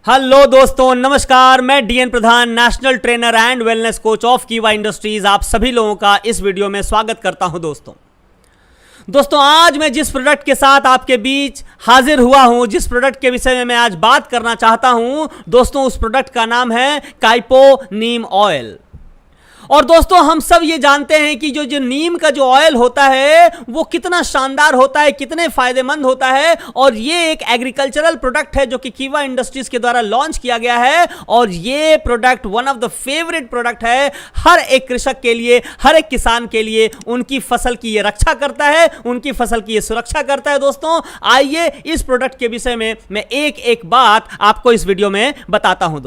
Hello दोस्तों, नमस्कार। मैं D N Pradhan, national trainer and wellness coach of Keva industries, आप सभी लोगों का इस वीडियो में स्वागत करता हूं। दोस्तों आज मैं जिस प्रोडक्ट के साथ आपके बीच हाजिर हुआ हूं, जिस प्रोडक्ट के विषय में मैं आज बात करना चाहता हूं दोस्तों, उस प्रोडक्ट का नाम है काइपो नीम ऑयल। और दोस्तों हम सब ये जानते हैं कि जो नीम का जो ऑयल होता है वो कितना शानदार होता है, कितने फायदेमंद होता है। और ये एक एग्रीकल्चरल प्रोडक्ट है जो कि कीवा इंडस्ट्रीज के द्वारा लॉन्च किया गया है। और ये product one of the favourite product है हर एक कृषक के लिए, हर एक किसान के लिए। उनकी फसल की ये रक्षा करता है, उनकी फसल की ये सुरक्षा करता है। दोस्तों आइए इस प्रोडक्ट के विषय में मैं एक एक बात आपको इस वीडियो में बताता हूं।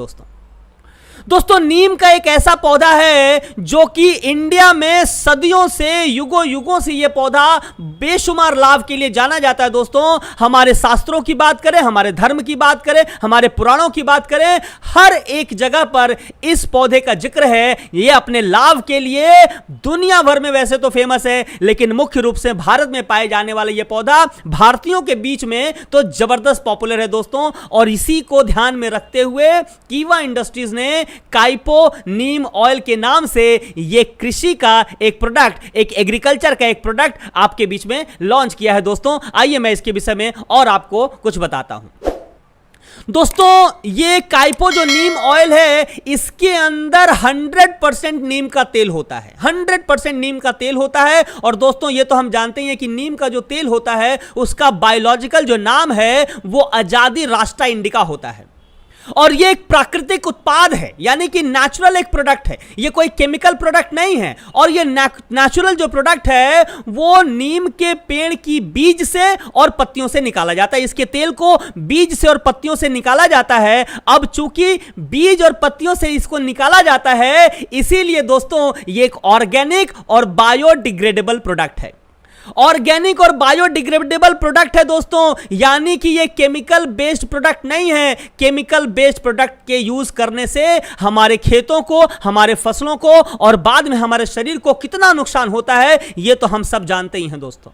दोस्तों नीम का एक ऐसा पौधा है जो कि इंडिया में सदियों से, युगों युगों से यह पौधा बेशुमार लाभ के लिए जाना जाता है। दोस्तों हमारे शास्त्रों की बात करें, हमारे धर्म की बात करें, हमारे पुराणों की बात करें, हर एक जगह पर इस पौधे का जिक्र है। यह अपने लाभ के लिए दुनिया भर में वैसे तो फेमस है, लेकिन मुख्य रूप से भारत में पाए जाने वाला यह पौधा भारतीयों के बीच में तो जबरदस्त पॉपुलर है दोस्तों। और इसी को ध्यान में रखते हुए कीवा इंडस्ट्रीज ने काइपो नीम ऑयल के नाम से ये कृषि का एक प्रोडक्ट, एक एग्रीकल्चर का एक प्रोडक्ट आपके बीच में लॉन्च किया है। दोस्तों आइए मैं इसके विषय में और आपको कुछ बताता हूं। दोस्तों ये काइपो जो नीम ऑयल है, इसके अंदर 100% नीम का तेल होता है, 100% नीम का तेल होता है। और दोस्तों ये तो हम जानते हैं कि नीम का जो तेल होता है उसका बायोलॉजिकल जो नाम है वो अजादी रास्टा इंडिका होता है। और ये एक प्राकृतिक उत्पाद है, यानी कि नेचुरल एक प्रोडक्ट है, ये कोई केमिकल प्रोडक्ट नहीं है। और ये नेचुरल जो प्रोडक्ट है वो नीम के पेड़ की बीज से और पत्तियों से निकाला जाता है। इसके तेल को बीज से और पत्तियों से निकाला जाता है। अब चूंकि बीज और पत्तियों से इसको निकाला जाता है, इसीलिए दोस्तों ये एक ऑर्गेनिक और बायोडिग्रेडेबल प्रोडक्ट है। ऑर्गेनिक और बायोडिग्रेडेबल प्रोडक्ट है दोस्तों, यानी कि ये केमिकल बेस्ड प्रोडक्ट नहीं है। केमिकल बेस्ड प्रोडक्ट के यूज करने से हमारे खेतों को, हमारे फसलों को और बाद में हमारे शरीर को कितना नुकसान होता है ये तो हम सब जानते ही हैं दोस्तों।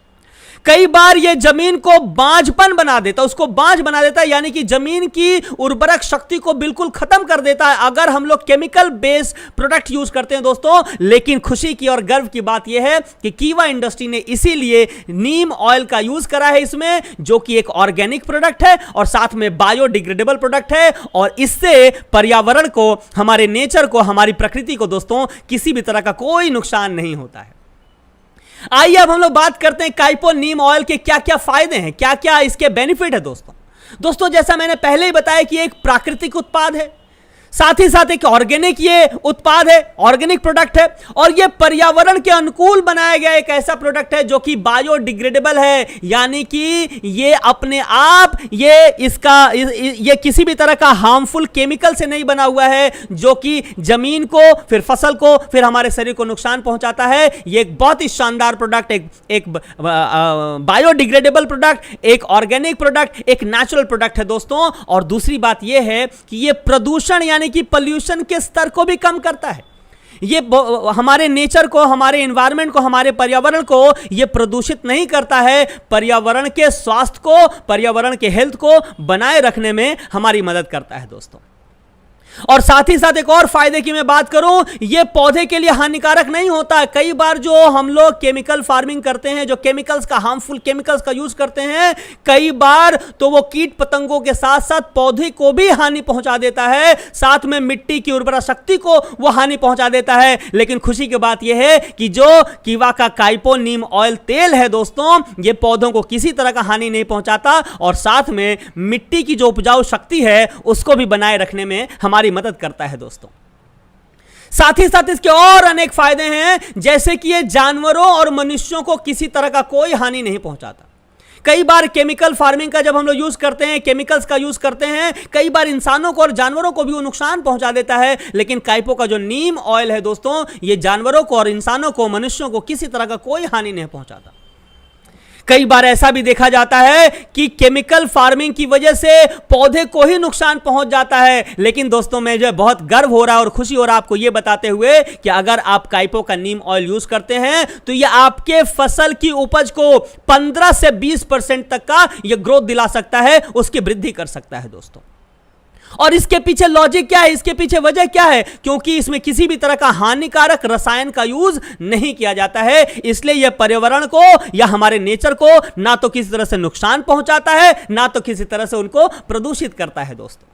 कई बार ये जमीन को बांझपन बना देता है, उसको बांझ बना देता है, यानी कि जमीन की उर्वरक शक्ति को बिल्कुल खत्म कर देता है अगर हम लोग केमिकल बेस्ड प्रोडक्ट यूज करते हैं दोस्तों। लेकिन खुशी की और गर्व की बात यह है कि कीवा इंडस्ट्री ने इसीलिए नीम ऑयल का यूज करा है इसमें, जो कि एक ऑर्गेनिक प्रोडक्ट है और साथ में बायोडिग्रेडेबल प्रोडक्ट है। और इससे पर्यावरण को, हमारे नेचर को, हमारी प्रकृति को दोस्तों किसी भी तरह का कोई नुकसान नहीं होता है। आइए अब हम लोग बात करते हैं काइपो नीम ऑयल के क्या क्या फायदे हैं, क्या क्या इसके बेनिफिट है दोस्तों जैसा मैंने पहले ही बताया कि एक प्राकृतिक उत्पाद है, साथ ही साथ एक ऑर्गेनिक ये उत्पाद है, ऑर्गेनिक प्रोडक्ट है। और ये पर्यावरण के अनुकूल बनाया गया एक ऐसा प्रोडक्ट है जो कि बायोडिग्रेडेबल है, यानी कि ये अपने आप ये किसी भी तरह का हार्मफुल केमिकल से नहीं बना हुआ है जो कि जमीन को, फिर फसल को, फिर हमारे शरीर को नुकसान पहुंचाता है। ये एक बहुत ही शानदार प्रोडक्ट, एक बायोडिग्रेडेबल प्रोडक्ट, एक ऑर्गेनिक प्रोडक्ट, एक नेचुरल प्रोडक्ट है दोस्तों। और दूसरी बात यह है कि ये प्रदूषण यानी कि पॉल्यूशन के स्तर को भी कम करता है। ये हमारे नेचर को, हमारे एनवायरनमेंट को, हमारे पर्यावरण को ये प्रदूषित नहीं करता है। पर्यावरण के स्वास्थ्य को, पर्यावरण के हेल्थ को बनाए रखने में हमारी मदद करता है दोस्तों। और साथ ही साथ एक और फायदे की मैं बात करूं, ये पौधे के लिए हानिकारक नहीं होता। कई बार जो हम लोग केमिकल फार्मिंग करते हैं, जो केमिकल्स का, हार्मफुल केमिकल्स का यूज करते हैं, कई बार तो वो कीट पतंगों के साथ साथ पौधे को भी हानि पहुंचा देता है, साथ में मिट्टी की उर्वरा शक्ति को वो हानि पहुंचा देता है। लेकिन खुशी की बात यह है कि जो कीवा का काइपो नीम ऑयल तेल है दोस्तों, ये पौधों को किसी तरह का हानि नहीं पहुंचाता और साथ में मिट्टी की जो उपजाऊ शक्ति है उसको भी बनाए रखने में हमारी मदद करता है दोस्तों। साथ ही साथ इसके और अनेक फायदे हैं, जैसे कि ये जानवरों और मनुष्यों को किसी तरह का कोई हानि नहीं पहुंचाता। कई बार केमिकल फार्मिंग का जब हम लोग यूज करते हैं, केमिकल्स का यूज करते हैं, कई बार इंसानों को और जानवरों को भी वो नुकसान पहुंचा देता है। लेकिन काइपो का जो नीम ऑयल है दोस्तों, ये जानवरों को और इंसानों को, मनुष्यों को किसी तरह का कोई हानि नहीं पहुंचाता। कई बार ऐसा भी देखा जाता है कि केमिकल फार्मिंग की वजह से पौधे को ही नुकसान पहुंच जाता है। लेकिन दोस्तों मैं जो बहुत गर्व हो रहा है और खुशी हो रहा है आपको यह बताते हुए कि अगर आप काइपो का नीम ऑयल यूज करते हैं तो यह आपके फसल की उपज को 15 से 20% तक का यह ग्रोथ दिला सकता है, उसकी वृद्धि कर सकता है दोस्तों। और इसके पीछे लॉजिक क्या है, इसके पीछे वजह क्या है? क्योंकि इसमें किसी भी तरह का हानिकारक रसायन का यूज नहीं किया जाता है, इसलिए यह पर्यावरण को या हमारे नेचर को ना तो किसी तरह से नुकसान पहुंचाता है, ना तो किसी तरह से उनको प्रदूषित करता है। दोस्तों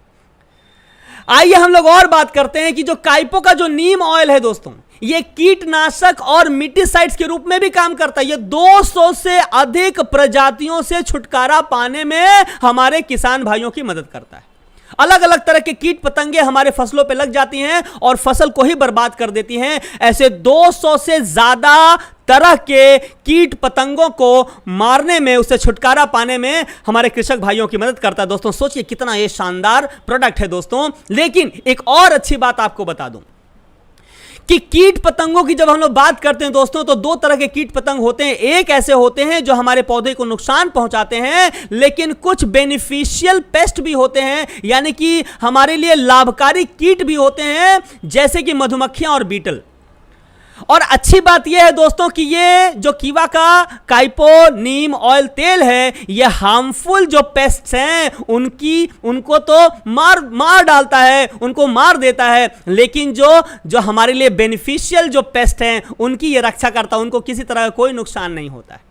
आइए हम लोग और बात करते हैं कि जो काइपो का जो नीम ऑयल है दोस्तों, ये कीटनाशक और मिटीसाइड्स के रूप में भी काम करता है। ये 200 से अधिक प्रजातियों से छुटकारा पाने में हमारे किसान भाइयों की मदद करता है। अलग अलग तरह के कीट पतंगे हमारे फसलों पे लग जाती हैं और फसल को ही बर्बाद कर देती हैं। ऐसे 200 से ज्यादा तरह के कीट पतंगों को मारने में, उससे छुटकारा पाने में हमारे कृषक भाइयों की मदद करता है। दोस्तों सोचिए कितना ये शानदार प्रोडक्ट है दोस्तों। लेकिन एक और अच्छी बात आपको बता दूं कि कीट पतंगों की जब हम लोग बात करते हैं दोस्तों, तो दो तरह के कीट पतंग होते हैं। एक ऐसे होते हैं जो हमारे पौधे को नुकसान पहुंचाते हैं, लेकिन कुछ बेनिफिशियल पेस्ट भी होते हैं, यानी कि हमारे लिए लाभकारी कीट भी होते हैं, जैसे कि मधुमक्खियां और बीटल। और अच्छी बात यह है दोस्तों कि ये जो कीवा का काइपो नीम ऑयल तेल है, ये हार्मफुल जो पेस्ट्स हैं उनको तो मार डालता है, उनको मार देता है, लेकिन जो हमारे लिए बेनिफिशियल जो पेस्ट हैं उनकी ये रक्षा करता है, उनको किसी तरह का कोई नुकसान नहीं होता है।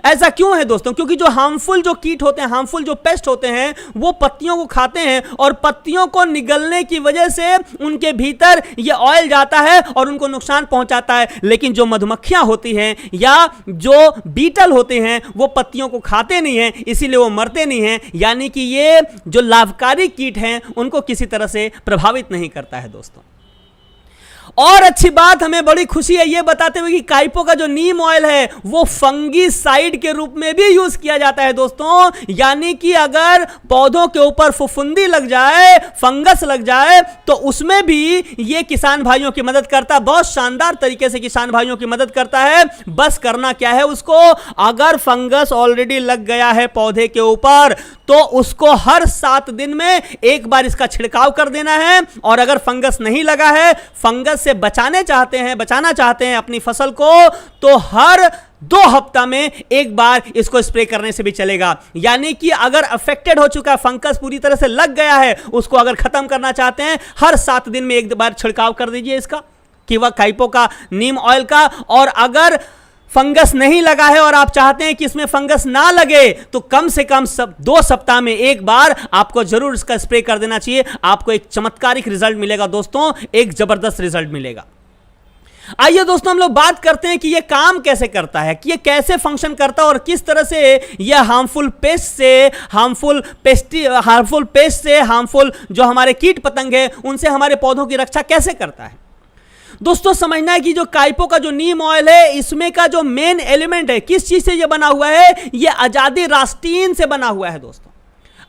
ऐसा क्यों है दोस्तों? क्योंकि जो हार्मफुल जो कीट होते हैं, हार्मफुल जो पेस्ट होते हैं, वो पत्तियों को खाते हैं और पत्तियों को निगलने की वजह से उनके भीतर ये ऑयल जाता है और उनको नुकसान पहुंचाता है। लेकिन जो मधुमक्खियां होती हैं या जो बीटल होते हैं, वो पत्तियों को खाते नहीं हैं, इसीलिए वो मरते नहीं हैं। यानी कि ये जो लाभकारी कीट हैं उनको किसी तरह से प्रभावित नहीं करता है दोस्तों। और अच्छी बात हमें बड़ी खुशी है ये बताते हुए कि काइपो का जो नीम ऑयल है वो फंगीसाइड के रूप में भी यूज किया जाता है दोस्तों। यानी कि अगर पौधों के ऊपर फफूंदी लग जाए, फंगस लग जाए, तो उसमें भी ये किसान भाइयों की मदद करता है। बहुत शानदार तरीके से किसान भाइयों की मदद करता है। बस करना क्या है उसको, अगर फंगस ऑलरेडी लग गया है पौधे के ऊपर, तो उसको हर 7 दिन में एक बार इसका छिड़काव कर देना है। और अगर फंगस नहीं लगा है, फंगस से बचाना चाहते हैं अपनी फसल को, तो हर 2 हफ्ता में एक बार इसको स्प्रे करने से भी चलेगा। यानी कि अगर अफेक्टेड हो चुका है, फंगस पूरी तरह से लग गया है, उसको अगर खत्म करना चाहते हैं, हर 7 दिन में एक बार छिड़काव कर दीजिए इसका, कीवा काइपो का नीम ऑयल का। और अगर फंगस नहीं लगा है और आप चाहते हैं कि इसमें फंगस ना लगे, तो कम से कम 2 सप्ताह में एक बार आपको जरूर इसका स्प्रे कर देना चाहिए। आपको एक चमत्कारिक रिजल्ट मिलेगा दोस्तों, एक जबरदस्त रिजल्ट मिलेगा। आइए दोस्तों हम लोग बात करते हैं कि ये काम कैसे करता है, कि ये कैसे फंक्शन करता है और किस तरह से ये हार्मफुल पेस्ट से हार्मफुल जो हमारे कीट पतंग है उनसे हमारे पौधों की रक्षा कैसे करता है। दोस्तों समझना है कि जो काइपो का जो नीम ऑयल है, इसमें का जो मेन एलिमेंट है, किस चीज से ये बना हुआ है, ये अजादिरास्टीन से बना हुआ है दोस्तों।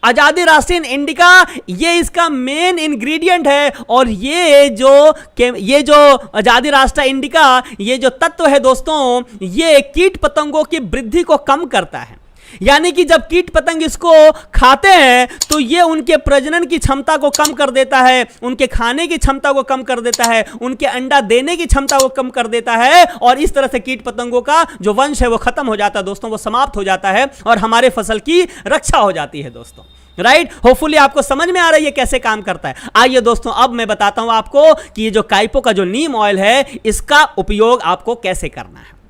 अजादिरास्टीन इंडिका ये इसका मेन इंग्रेडिएंट है। और ये जो अजादिरास्टा इंडिका, ये जो तत्व है दोस्तों, ये कीट पतंगों की वृद्धि को कम करता है। यानी कि जब कीट पतंग इसको खाते हैं तो ये उनके प्रजनन की क्षमता को कम कर देता है, उनके खाने की क्षमता को कम कर देता है, उनके अंडा देने की क्षमता को कम कर देता है। और इस तरह से कीट पतंगों का जो वंश है वो खत्म हो जाता है दोस्तों, वो समाप्त हो जाता है और हमारे फसल की रक्षा हो जाती है दोस्तों। राइट, होपफुली आपको समझ में आ रहा है ये कैसे काम करता है। आइए दोस्तों अब मैं बताता हूं आपको कि ये जो काइपो का जो नीम ऑयल है, इसका उपयोग आपको कैसे करना है।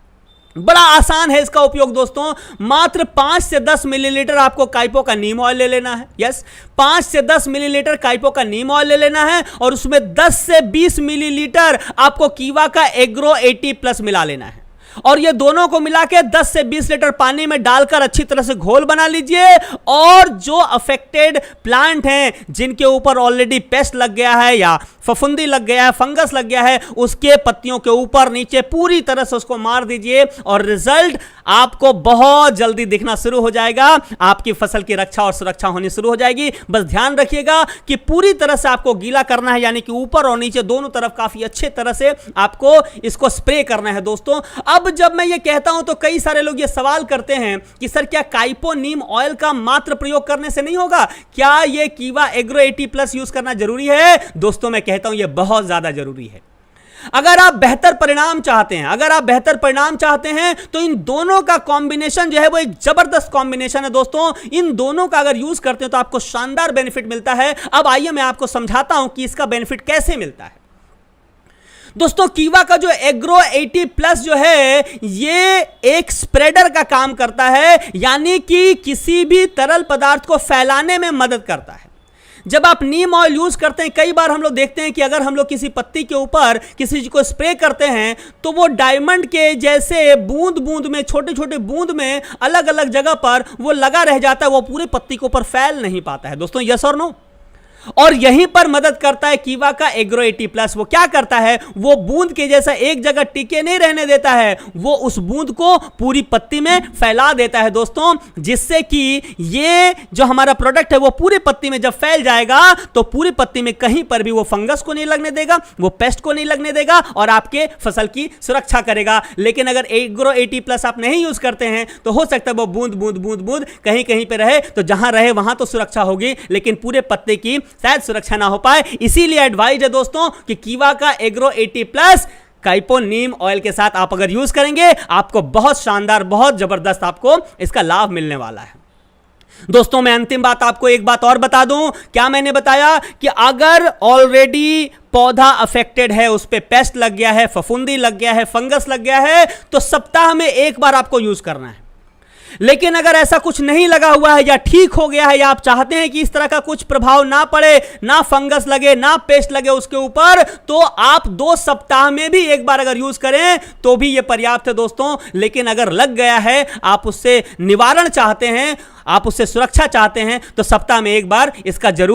बड़ा आसान है इसका उपयोग दोस्तों। मात्र 5 से 10 मिलीलीटर आपको काइपो का नीम ऑयल ले लेना है। यस, 5 से 10 मिलीलीटर काइपो का नीम ऑयल ले लेना है और उसमें 10 से 20 मिलीलीटर आपको कीवा का एग्रो 80+ मिला लेना है। और ये दोनों को मिला के 10 से 20 लीटर पानी में डालकर अच्छी तरह से घोल बना लीजिए। और जो अफेक्टेड प्लांट हैं, जिनके ऊपर ऑलरेडी पेस्ट लग गया है या फफूंदी लग गया है, फंगस लग गया है, उसके पत्तियों के ऊपर नीचे पूरी तरह से उसको मार दीजिए और रिजल्ट आपको बहुत जल्दी दिखना शुरू हो जाएगा। आपकी फसल की रक्षा और सुरक्षा होनी शुरू हो जाएगी। बस ध्यान रखिएगा कि पूरी तरह से आपको गीला करना है, यानी कि ऊपर और नीचे दोनों तरफ काफी अच्छे तरह से आपको इसको स्प्रे करना है दोस्तों। अब जब मैं ये कहता हूं तो कई सारे लोग ये सवाल करते हैं कि सर क्या काइपो नीम ऑयल का मात्र प्रयोग करने से नहीं होगा, क्या ये कीवा एग्रो 80+ यूज करना जरूरी है? दोस्तों मैं कहता हूं ये बहुत ज्यादा जरूरी है। अगर आप बेहतर परिणाम चाहते हैं, तो इन दोनों का कॉम्बिनेशन जो है वो एक जबरदस्त कॉम्बिनेशन है दोस्तों। इन दोनों का अगर यूज करते हो तो आपको शानदार बेनिफिट मिलता है। अब आइए मैं आपको समझाता हूं कि इसका बेनिफिट कैसे मिलता है। दोस्तों, कीवा का जो एग्रो 80+ जो है ये एक स्प्रेडर का काम करता है, यानी कि किसी भी तरल पदार्थ को फैलाने में मदद करता है। जब आप नीम ऑयल यूज करते हैं, कई बार हम लोग देखते हैं कि अगर हम लोग किसी पत्ती के ऊपर किसी चीज को स्प्रे करते हैं तो वो डायमंड के जैसे बूंद बूंद में, छोटे छोटे बूंद में अलग अलग जगह पर वो लगा रह जाता है, वो पूरी पत्ती के ऊपर फैल नहीं पाता है दोस्तों। यस और नो? और यहीं पर मदद करता है कीवा का एग्रो 80+। वो क्या करता है, वो बूंद के जैसा एक जगह टिके नहीं रहने देता है, वो उस बूंद को पूरी पत्ती में फैला देता है दोस्तों, जिससे कि ये जो हमारा प्रोडक्ट है वो पूरी पत्ती में जब फैल जाएगा तो पूरी पत्ती में कहीं पर भी वो फंगस को नहीं लगने देगा, वो पेस्ट को नहीं लगने देगा और आपके फसल की सुरक्षा करेगा। लेकिन अगर एग्रो 80+ आप नहीं यूज करते हैं तो हो सकता है वो बूंद बूंद बूंद बूंद कहीं कहीं पे रहे, तो जहां रहे वहां तो सुरक्षा होगी लेकिन पूरे पत्ते की शायद सुरक्षा ना हो पाए। इसीलिए एडवाइज है दोस्तों कि कीवा का एग्रो 80+ काइपो नीम ऑयल के साथ आप अगर यूज करेंगे, आपको बहुत शानदार, बहुत जबरदस्त आपको इसका लाभ मिलने वाला है दोस्तों। मैं अंतिम बात आपको एक बात और बता दूं। क्या मैंने बताया कि अगर ऑलरेडी पौधा अफेक्टेड है, उस पे पेस्ट लग गया है, फफूंदी लग गया है, फंगस लग गया है, तो सप्ताह में एक बार आपको यूज करना है। लेकिन अगर ऐसा कुछ नहीं लगा हुआ है या ठीक हो गया है, या आप चाहते हैं कि इस तरह का कुछ प्रभाव ना पड़े, ना फंगस लगे, ना पेस्ट लगे उसके ऊपर, तो आप 2 सप्ताह में भी एक बार अगर यूज करें तो भी यह पर्याप्त है दोस्तों। लेकिन अगर लग गया है, आप उससे निवारण चाहते हैं, आप उससे सुरक्षा चाहते हैं, तो सप्ताह में एक बार इसका जरूर